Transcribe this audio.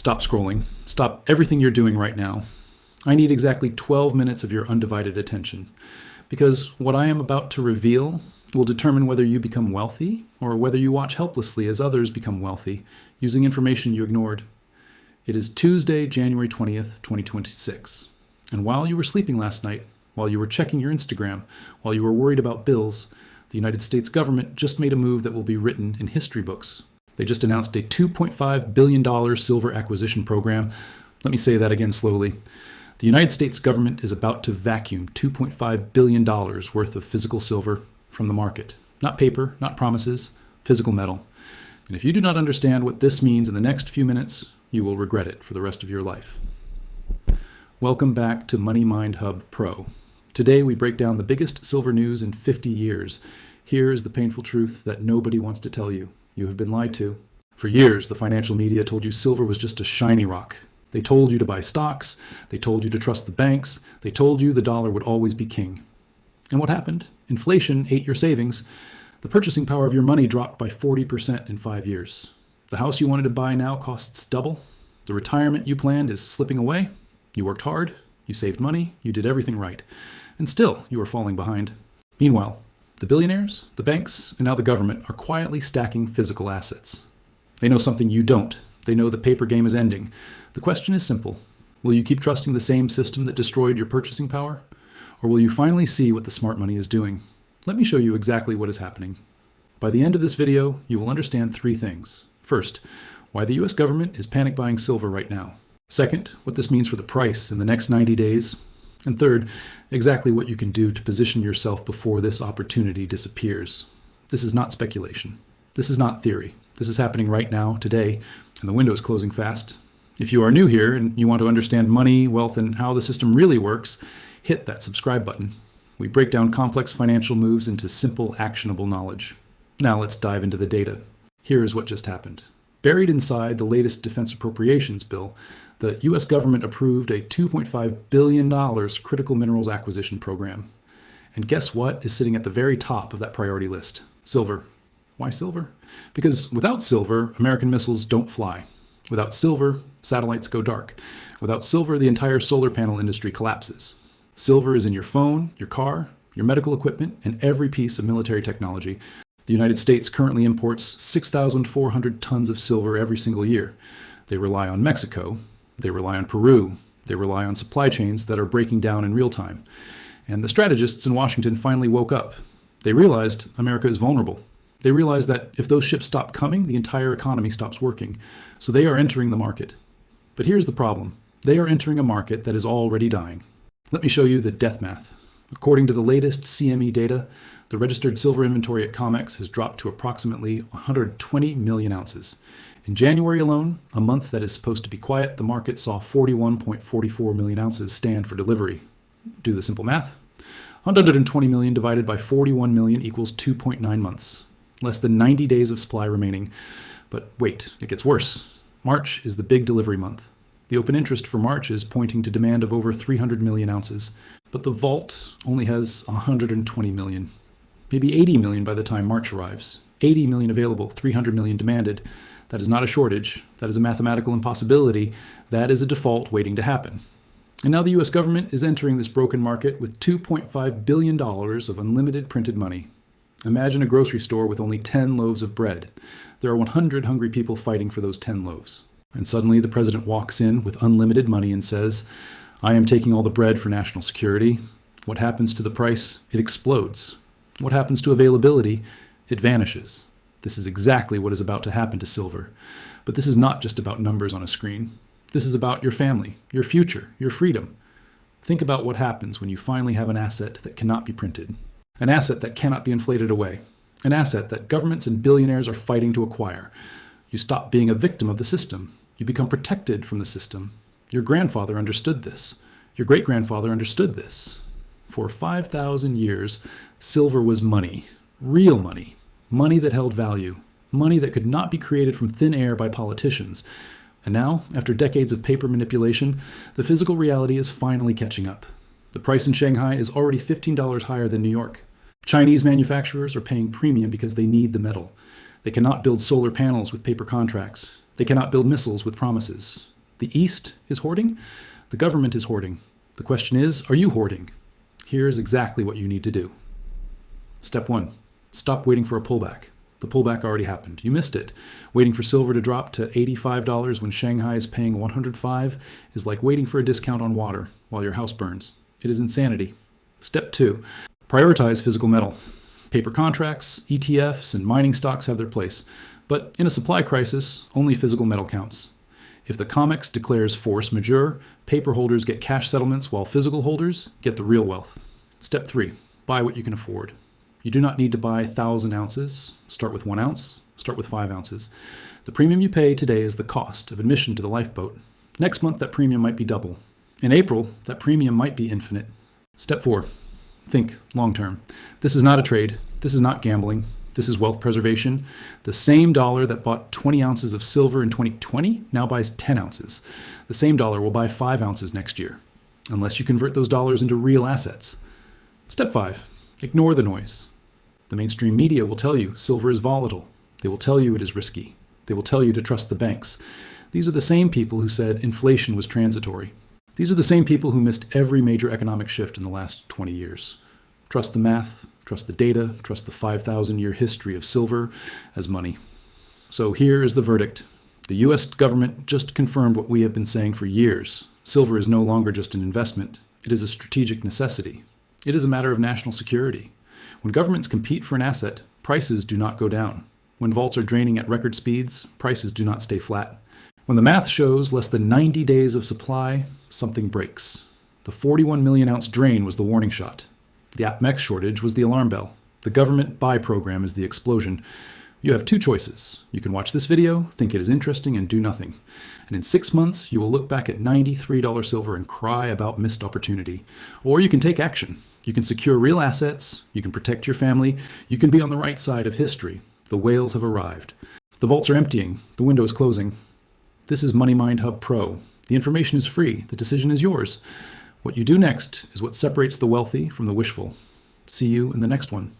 Stop scrolling. Stop everything you're doing right now. I need exactly 12 minutes of your undivided attention, because what I am about to reveal will determine whether you become wealthy or whether you watch helplessly as others become wealthy using information you ignored. It is Tuesday, January 20th, 2026. And while you were sleeping last night, while you were checking your Instagram, while you were worried about bills, the United States government just made a move that will be written in history books. They just announced a $2.5 billion silver acquisition program. Let me say that again slowly. The United States government is about to vacuum $2.5 billion worth of physical silver from the market. Not paper, not promises, physical metal. And if you do not understand what this means in the next few minutes, you will regret it for the rest of your life. Welcome back to Money Mind Hub Pro. Today we break down the biggest silver news in 50 years. Here is the painful truth that nobody wants to tell you. You have been lied to. For years, the financial media told you silver was just a shiny rock. They told you to buy stocks. They told you to trust the banks. They told you the dollar would always be king. And what happened? Inflation ate your savings. The purchasing power of your money dropped by 40% in 5 years. The house you wanted to buy now costs double. The retirement you planned is slipping away. You worked hard. You saved money. You did everything right. And still, you are falling behind. Meanwhile, the billionaires, the banks, and now the government are quietly stacking physical assets. They know something you don't. They know the paper game is ending. The question is simple. Will you keep trusting the same system that destroyed your purchasing power? Or will you finally see what the smart money is doing? Let me show you exactly what is happening. By the end of this video, you will understand 3 things. First, why the US government is panic buying silver right now. Second, what this means for the price in the next 90 days. And third, exactly what you can do to position yourself before this opportunity disappears. This is not speculation. This is not theory. This is happening right now, today, and the window is closing fast. If you are new here and you want to understand money, wealth, and how the system really works, hit that subscribe button. We break down complex financial moves into simple, actionable knowledge. Now let's dive into the data. Here is what just happened. Buried inside the latest defense appropriations bill, the U.S. government approved a $2.5 billion critical minerals acquisition program. And guess what is sitting at the very top of that priority list? Silver. Why silver? Because without silver, American missiles don't fly. Without silver, satellites go dark. Without silver, the entire solar panel industry collapses. Silver is in your phone, your car, your medical equipment, and every piece of military technology. The United States currently imports 6,400 tons of silver every single year. They rely on Mexico. They rely on Peru. They rely on supply chains that are breaking down in real time. And the strategists in Washington finally woke up. They realized America is vulnerable. They realized that if those ships stop coming, the entire economy stops working. So they are entering the market. But here's the problem. They are entering a market that is already dying. Let me show you the death math. According to the latest CME data, the registered silver inventory at COMEX has dropped to approximately 120 million ounces. In January alone, a month that is supposed to be quiet, the market saw 41.44 million ounces stand for delivery. Do the simple math. 120 million divided by 41 million equals 2.9 months. Less than 90 days of supply remaining. But wait, it gets worse. March is the big delivery month. The open interest for March is pointing to demand of over 300 million ounces. But the vault only has 120 million. Maybe 80 million by the time March arrives. 80 million available, 300 million demanded. That is not a shortage. That is a mathematical impossibility. That is a default waiting to happen. And now the US government is entering this broken market with $2.5 billion of unlimited printed money. Imagine a grocery store with only 10 loaves of bread. There are 100 hungry people fighting for those 10 loaves. And suddenly the president walks in with unlimited money and says, I am taking all the bread for national security. What happens to the price? It explodes. What happens to availability? It vanishes. This is exactly what is about to happen to silver. But this is not just about numbers on a screen. This is about your family, your future, your freedom. Think about what happens when you finally have an asset that cannot be printed. An asset that cannot be inflated away. An asset that governments and billionaires are fighting to acquire. You stop being a victim of the system. You become protected from the system. Your grandfather understood this. Your great-grandfather understood this. For 5,000 years, silver was money. Real money. Money that held value. Money that could not be created from thin air by politicians. And now, after decades of paper manipulation, the physical reality is finally catching up. The price in Shanghai is already $15 higher than New York. Chinese manufacturers are paying premium because they need the metal. They cannot build solar panels with paper contracts. They cannot build missiles with promises. The East is hoarding. The government is hoarding. The question is, are you hoarding? Here's exactly what you need to do. Step 1. Stop waiting for a pullback. The pullback already happened. You missed it. Waiting for silver to drop to $85 when Shanghai is paying $105 is like waiting for a discount on water while your house burns. It is insanity. Step 2. Prioritize physical metal. Paper contracts, ETFs, and mining stocks have their place. But in a supply crisis, only physical metal counts. If the COMEX declares force majeure, paper holders get cash settlements while physical holders get the real wealth. Step 3. Buy what you can afford. You do not need to buy 1,000 ounces. Start with 1 ounce. Start with 5 ounces. The premium you pay today is the cost of admission to the lifeboat. Next month, that premium might be double. In April, that premium might be infinite. Step 4. Think long term. This is not a trade. This is not gambling. This is wealth preservation. The same dollar that bought 20 ounces of silver in 2020 now buys 10 ounces. The same dollar will buy 5 ounces next year, unless you convert those dollars into real assets. Step 5. Ignore the noise. The mainstream media will tell you silver is volatile. They will tell you it is risky. They will tell you to trust the banks. These are the same people who said inflation was transitory. These are the same people who missed every major economic shift in the last 20 years. Trust the math, trust the data, trust the 5,000-year history of silver as money. So here is the verdict. The U.S. government just confirmed what we have been saying for years. Silver is no longer just an investment. It is a strategic necessity. It is a matter of national security. When governments compete for an asset, prices do not go down. When vaults are draining at record speeds, prices do not stay flat. When the math shows less than 90 days of supply, something breaks. The 41 million ounce drain was the warning shot. The COMEX shortage was the alarm bell. The government buy program is the explosion. You have 2 choices. You can watch this video, think it is interesting, and do nothing. And in 6 months, you will look back at $93 silver and cry about missed opportunity. Or you can take action. You can secure real assets. You can protect your family. You can be on the right side of history. The whales have arrived. The vaults are emptying. The window is closing. This is Money Mind Hub Pro. The information is free. The decision is yours. What you do next is what separates the wealthy from the wishful. See you in the next one.